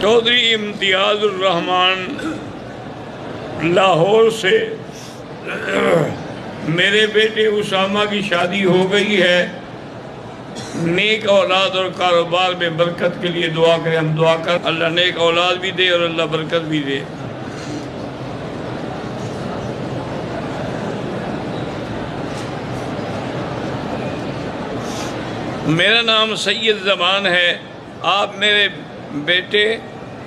چودھری امتیاز الرحمان لاہور سے میرے بیٹے اسامہ کی شادی ہو گئی ہے، نیک اولاد اور کاروبار میں برکت کے لیے دعا کریں۔ ہم دعا کر اللہ نیک اولاد بھی دے اور اللہ برکت بھی دے۔ میرا نام سید زمان ہے، آپ میرے بیٹے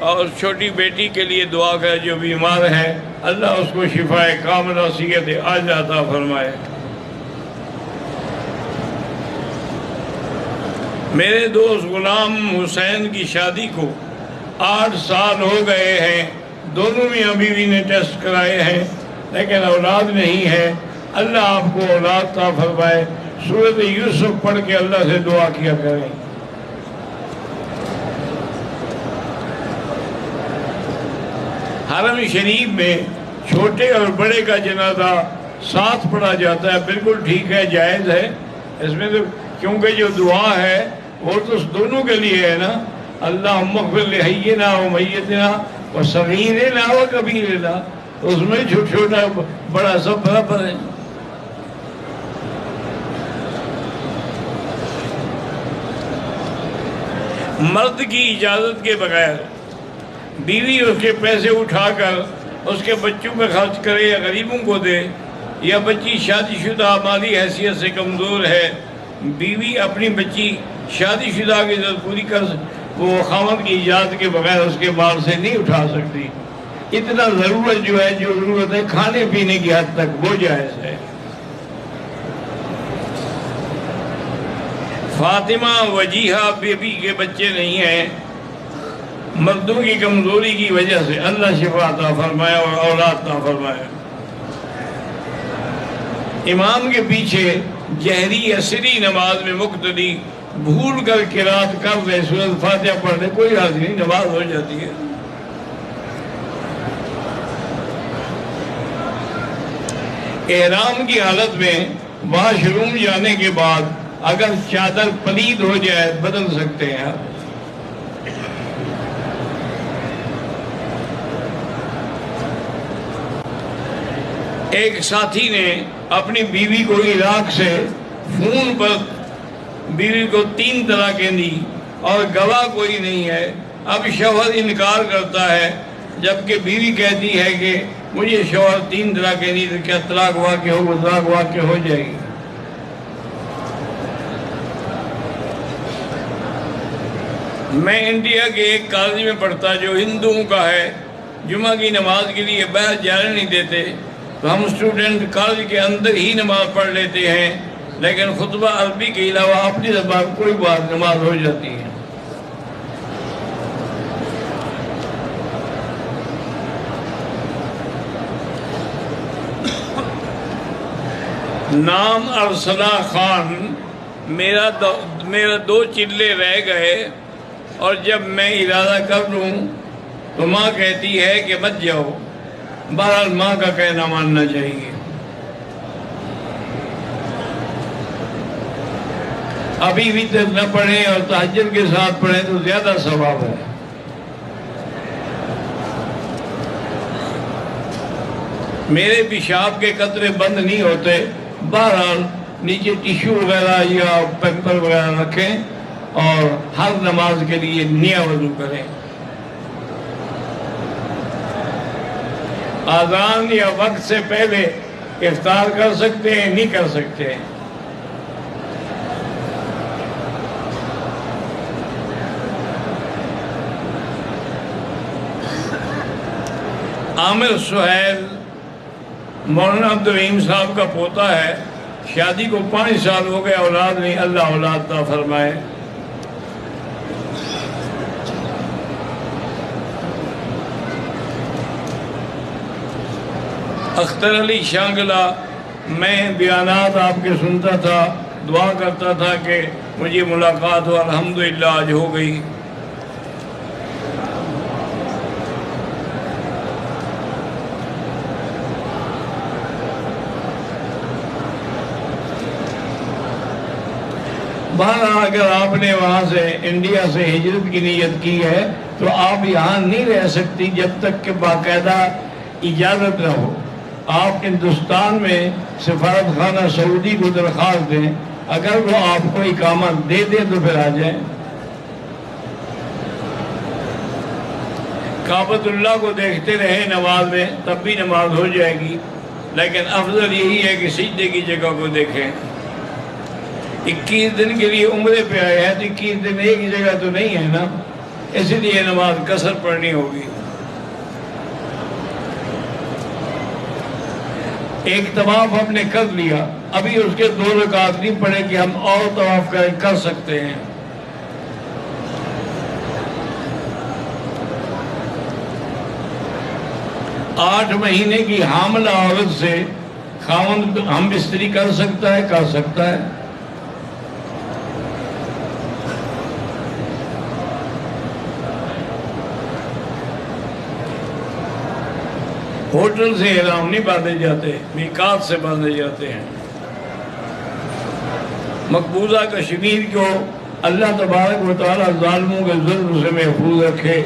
اور چھوٹی بیٹی کے لیے دعا کریں جو بیمار ہے، اللہ اس کو شفاء کاملہ صحت عاجلہ عطا فرمائے۔ میرے دوست غلام حسین کی شادی کو 8 سال ہو گئے ہیں، دونوں میاں بیوی نے ٹیسٹ کرائے ہیں لیکن اولاد نہیں ہے، اللہ آپ کو اولاد عطا فرمائے۔ سورۃ یوسف پڑھ کے اللہ سے دعا کیا کریں۔ حرم شریف میں چھوٹے اور بڑے کا جنازہ ساتھ پڑھا جاتا ہے، بالکل ٹھیک ہے، جائز ہے اس میں تو، کیونکہ جو دعا ہے وہ تو دونوں کے لیے ہے نا، اللہم اغفر لحینا و میتنا و صغیرنا و کبیرنا، اس میں چھوٹا بڑا سب برابر ہے۔ مرد کی اجازت کے بغیر بیوی اس کے پیسے اٹھا کر اس کے بچوں پہ خرچ کرے یا غریبوں کو دے، یا بچی شادی شدہ مالی حیثیت سے کمزور ہے، بیوی اپنی بچی شادی شدہ کی ضرورت پوری کر وہ خاوند کی اجازت کے بغیر اس کے مال سے نہیں اٹھا سکتی۔ اتنا ضرورت جو ہے، جو ضرورت ہے کھانے پینے کی حد تک، وہ جائز ہے۔ فاطمہ وجیحہ بیبی کے بچے نہیں ہیں، مردوں کی کمزوری کی وجہ سے، اللہ شفا عطا فرمائے اور اولاد عطا فرمائے۔ امام کے پیچھے جہری یا سری نماز میں مقتدی بھول کر قرات کر لے، سورۃ فاتحہ پڑھ لے، کوئی حرج نہیں، نماز ہو جاتی ہے۔ احرام کی حالت میں واش روم جانے کے بعد اگر چادر پلید ہو جائے بدل سکتے ہیں آپ۔ ایک ساتھی نے اپنی بیوی کو عراق سے فون پر بیوی کو 3 طلاقیں دی اور گواہ کوئی نہیں ہے، اب شوہر انکار کرتا ہے جبکہ بیوی کہتی ہے کہ مجھے شوہر 3 طلاقیں دی، تو کیا طلاق واقع ہو؟ وہ طلاق واقع ہو جائے گی۔ میں انڈیا کے ایک کالج میں پڑھتا جو ہندوؤں کا ہے، جمعہ کی نماز کے لیے باہر جانے نہیں دیتے، تو ہم اسٹوڈنٹ کالج کے اندر ہی نماز پڑھ لیتے ہیں، لیکن خطبہ عربی کے علاوہ اپنی زبان کوئی بات نماز ہو جاتی ہے۔ نام ارسلہ خان، میرا 2 چلے رہ گئے، اور جب میں ارادہ کر لوں تو ماں کہتی ہے کہ مت جاؤ، بہرحال ماں کا کہنا ماننا چاہیے۔ ابھی وتر نہ پڑھیں اور تہجد کے ساتھ پڑھیں تو زیادہ ثواب ہے۔ میرے پیشاب کے قطرے بند نہیں ہوتے، بہرحال نیچے ٹیشو وغیرہ یا پیپر وغیرہ رکھیں اور ہر نماز کے لیے نیا وضو کریں۔ اذان یا وقت سے پہلے افطار کر سکتے ہیں، نہیں کر سکتے ہیں۔ عامر سہیل مولانا عبدالرحیم صاحب کا پوتا ہے، شادی کو 5 سال ہو گئے، اولاد نہیں، اللہ اولاد عطا فرمائے۔ اختر علی شانگلہ، میں بیانات آپ کے سنتا تھا، دعا کرتا تھا کہ مجھے ملاقات ہو، الحمدللہ آج ہو گئی۔ بہرحال اگر آپ نے وہاں سے انڈیا سے ہجرت کی نیت کی ہے تو آپ یہاں نہیں رہ سکتی جب تک کہ باقاعدہ اجازت نہ ہو. آپ ہندوستان میں سفارت خانہ سعودی کو درخواست دیں، اگر وہ آپ کو اقامت دے دے تو پھر آ جائیں. کعبۃ اللہ کو دیکھتے رہے نماز میں، تب بھی نماز ہو جائے گی، لیکن افضل یہی ہے کہ سجدے کی جگہ کو دیکھیں. 21 دن کے لیے عمرے پہ آئے ہیں تو 21 دن ایک ہی جگہ تو نہیں ہے نا، اس لیے نماز قصر پڑھنی ہوگی. ایک طواف ہم نے کر لیا، ابھی اس کے 2 رکعت نہیں پڑے کہ ہم اور طواف کر سکتے ہیں. آٹھ مہینے کی حاملہ عورت سے خاوند ہم بستری کر سکتا ہے؟ کر سکتا ہے. ہوٹل سے احرام نہیں باندھے جاتے، میقات سے باندھے جاتے ہیں. مقبوضہ کشمیر کو اللہ تبارک و تعالیٰ ظالموں کے ظلم سے محفوظ رکھے.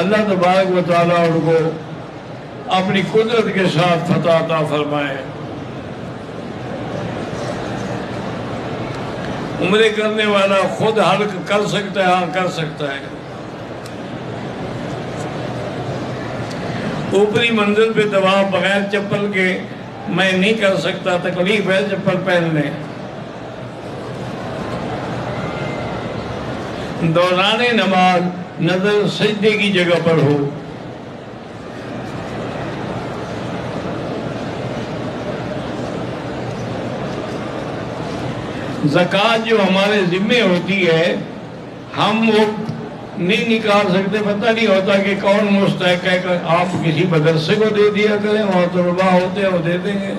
اللہ تبارک و تعالیٰ ان کو اپنی قدرت کے ساتھ فتح عطا فرمائے. عمرے کرنے والا خود حلق کر سکتا ہے؟ ہاں کر سکتا ہے. اوپری منزل پہ طواف بغیر چپل کے میں نہیں کر سکتا، تکلیف ہے، چپل پہن لیں. دوران نماز نظر سجدے کی جگہ پر ہو. زکوٰۃ جو ہمارے ذمے ہوتی ہے ہم وہ نہیں نکال سکتے. پتہ نہیں ہوتا کہ کون مستحق ہے. کہ آپ کسی مدرسے کو دے دیا کریں، اور طلباء ہوتے ہیں وہ دے دیں گے.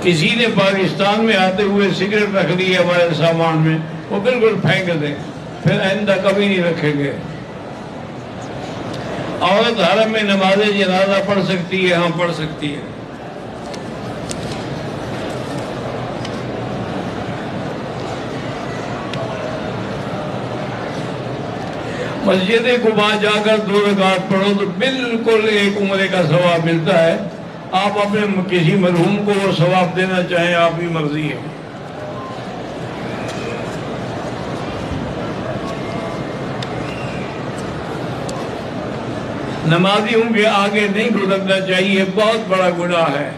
کسی نے پاکستان میں آتے ہوئے سگریٹ رکھ لی ہے ہمارے سامان میں، وہ بالکل پھینک دیں، پھر آئندہ کبھی نہیں رکھیں گے. عورت حرم میں نماز جنازہ پڑھ سکتی ہے؟ ہاں پڑھ سکتی ہے. مسجد قباء جا کر 2 رکعت پڑھو تو بالکل ایک عمرے کا ثواب ملتا ہے. آپ اپنے کسی مرحوم کو وہ ثواب دینا چاہیں، آپ کی مرضی ہے. نمازیوں کے آگے نہیں گزرنا چاہیے، بہت بڑا گناہ ہے.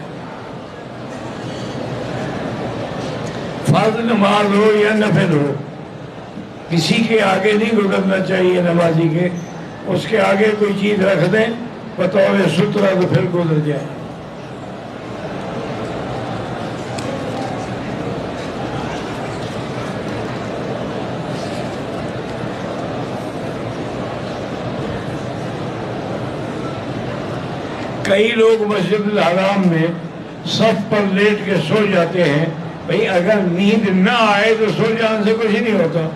فرض نماز ہو یا نفل ہو، کسی کے آگے نہیں گزرنا چاہیے. نمازی کے اس کے آگے کوئی چیز رکھ دیں بطور سترہ تو پھر گزر جائے. کئی لوگ مسجد الحرام میں صف پر لیٹ کے سو جاتے ہیں. بھئی اگر نیند نہ آئے تو سو جانے سے کچھ نہیں ہوتا،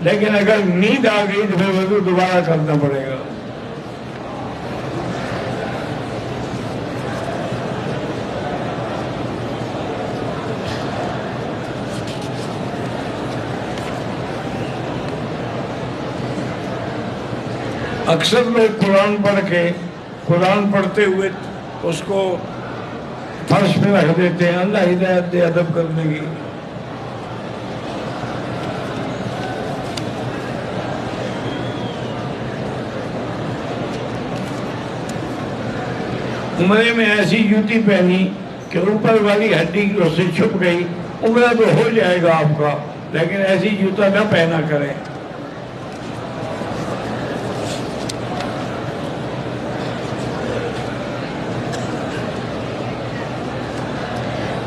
لیکن اگر نیند آ گئی تو پھر وضو دوبارہ کرنا پڑے گا. اکثر لوگ قرآن پڑھ کے قرآن پڑھتے ہوئے اس کو فرش پہ رکھ دیتے ہیں. اللہ ہدایت دے ادب کرنے کی. عمرے میں ایسی جوتی پہنی کہ اوپر والی ہڈی اس سے چھپ گئی. عمرہ تو ہو جائے گا آپ کا، لیکن ایسی جوتا نہ پہنا کریں.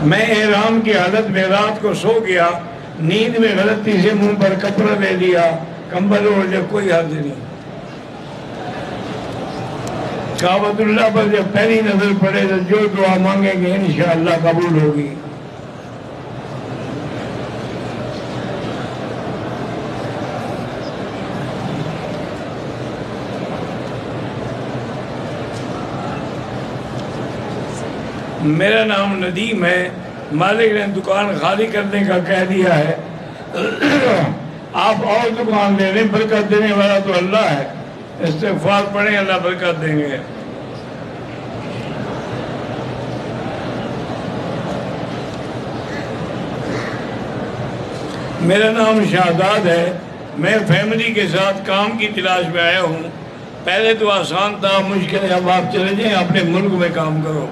میں احرام کی حالت میں رات کو سو گیا، نیند میں غلطی سے منہ پر کپڑا لے لیا، کمبل اوڑھ لیا، کوئی حرج نہیں. کعبۃ اللہ پر جب پہلی نظر پڑے تو جو دعا مانگیں گے انشاءاللہ قبول ہوگی. میرا نام ندیم ہے، مالک نے دکان خالی کرنے کا کہہ دیا ہے. آپ اور دکان لے لیں، برکت دینے والا تو اللہ ہے، استغفار پڑھیں، اللہ برکت دیں گے۔ میرا نام شہزاد ہے، میں فیملی کے ساتھ کام کی تلاش میں آیا ہوں۔ پہلے تو آسان تھا، مشکل ہے، اب آپ چلے جائیں اپنے ملک میں کام کرو۔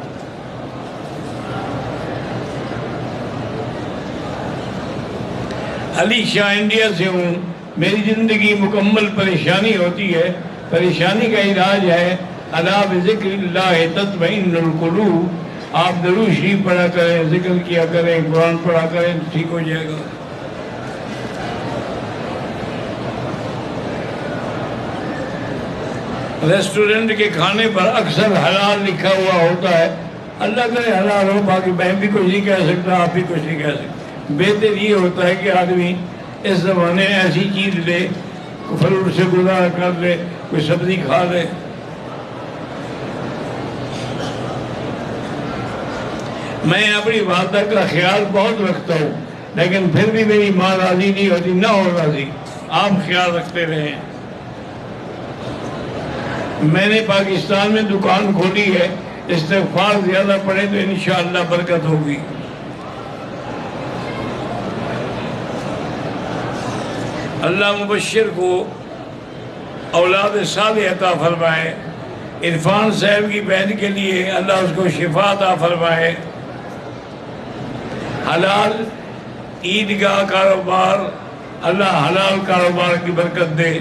علی شاہ انڈیا سے ہوں۔ میری زندگی مکمل پریشانی ہوتی ہے، پریشانی کا علاج ہے الا بذکر اللہ تطمئن القلوب۔ آپ درود شریف پڑھا کریں، ذکر کیا کریں، قرآن پڑھا کریں، ٹھیک ہو جائے گا۔ ریسٹورنٹ کے کھانے پر اکثر حلال لکھا ہوا ہوتا ہے، اللہ کرے حلال ہو، باقی میں بھی کچھ نہیں کہہ سکتا، آپ بھی کچھ نہیں کہہ سکتے۔ بہتر یہ ہوتا ہے کہ آدمی اس زمانے میں ایسی چیز لے، فروٹ سے گزارا کر لے، کوئی سبزی کھا لے۔ میں اپنی والدہ کا خیال بہت رکھتا ہوں، لیکن پھر بھی میری ماں راضی نہیں ہوتی، نہ ہو راضی، آپ خیال رکھتے رہیں۔ میں نے پاکستان میں دکان کھولی ہے، استغفار زیادہ پڑے تو انشاءاللہ برکت ہوگی۔ اللہ مبشر کو اولاد صالح عطا فرمائے، عرفان صاحب کی بہن کے لیے اللہ اس کو شفا عطا فرمائے، حلال عیدگاہ کاروبار، اللہ حلال کاروبار کی برکت دے،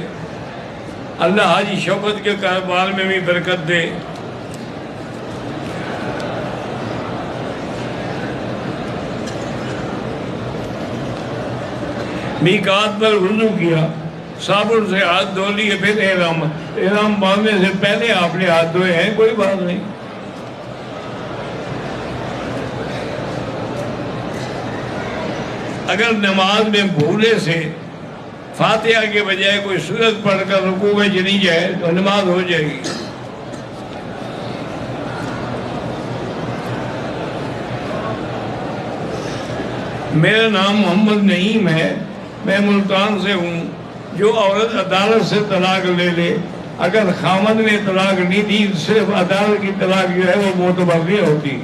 اللہ حاجی شوکت کے کاروبار میں بھی برکت دے۔ میقات پر وضو کیا، صابن سے ہاتھ دھو لیے، پھر احرام باندھنے سے پہلے آپ نے ہاتھ دھوئے ہیں، کوئی بات نہیں۔ اگر نماز میں بھولے سے فاتحہ کے بجائے کوئی سورت پڑھ کر رکوع میں چلی جائے تو نماز ہو جائے گی۔ میرا نام محمد نعیم ہے، میں ملتان سے ہوں۔ جو عورت عدالت سے طلاق لے لے، اگر خامد نے طلاق نہیں دی، صرف عدالت کی طلاق جو ہے وہ معتبر نہیں ہوتی۔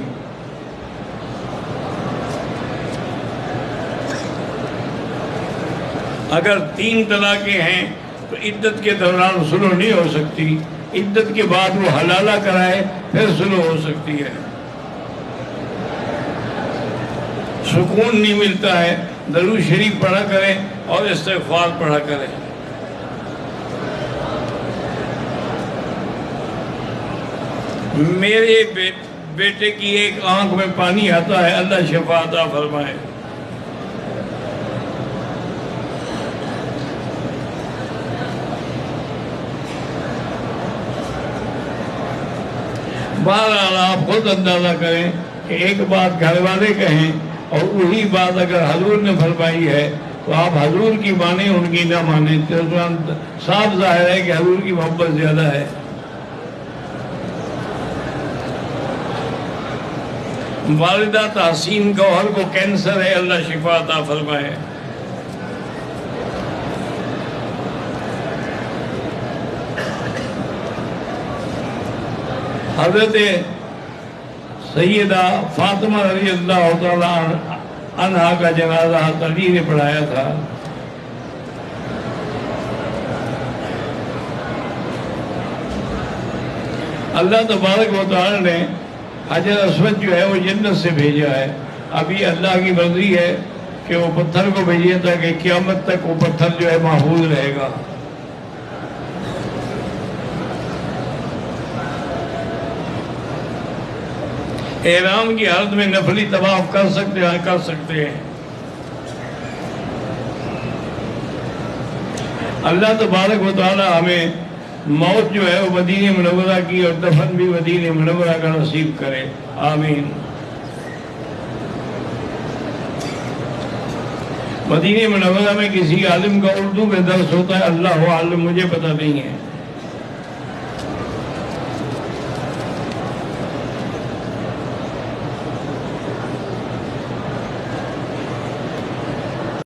اگر 3 طلاقیں ہیں تو عدت کے دوران صلح نہیں ہو سکتی، عدت کے بعد وہ حلالہ کرائے پھر صلح ہو سکتی ہے۔ سکون نہیں ملتا ہے، درود شریف پڑھا کریں اور استغفار پڑھا کریں۔ میرے بیٹے کی ایک آنکھ میں پانی آتا ہے، اللہ شفا عطا فرمائے۔ بہرحال آپ خود اندازہ کریں کہ ایک بات گھر والے کہیں اور وہی بات اگر حضور نے فرمائی ہے تو آپ حضور کی مانیں، ان کی نہ مانیں، صاف ظاہر ہے کہ حضور کی محبت زیادہ ہے۔ والدہ تحسین گوہر کو کینسر ہے، اللہ شفا عطا فرمائے۔ حضرت سیدہ فاطمہ رضی اللہ تعالیٰ عنہا کا جنازہ علی نے پڑھایا تھا۔ اللہ تبارک و تعالیٰ نے حجر اسود جو ہے وہ جنت سے بھیجا ہے۔ ابھی اللہ کی مرضی ہے کہ وہ پتھر کو بھیجے تاکہ قیامت تک وہ پتھر جو ہے محفوظ رہے گا۔ احرام کی حالت میں نفلی طواف کر سکتے ہیں۔ اللہ تبارک و تعالی ہمیں موت جو ہے وہ مدینہ منورہ کی اور دفن بھی مدینہ منورہ کا نصیب کرے، آمین۔ مدینہ منورہ میں کسی عالم کا اردو میں درس ہوتا ہے، اللہ عالم، مجھے پتہ نہیں ہے۔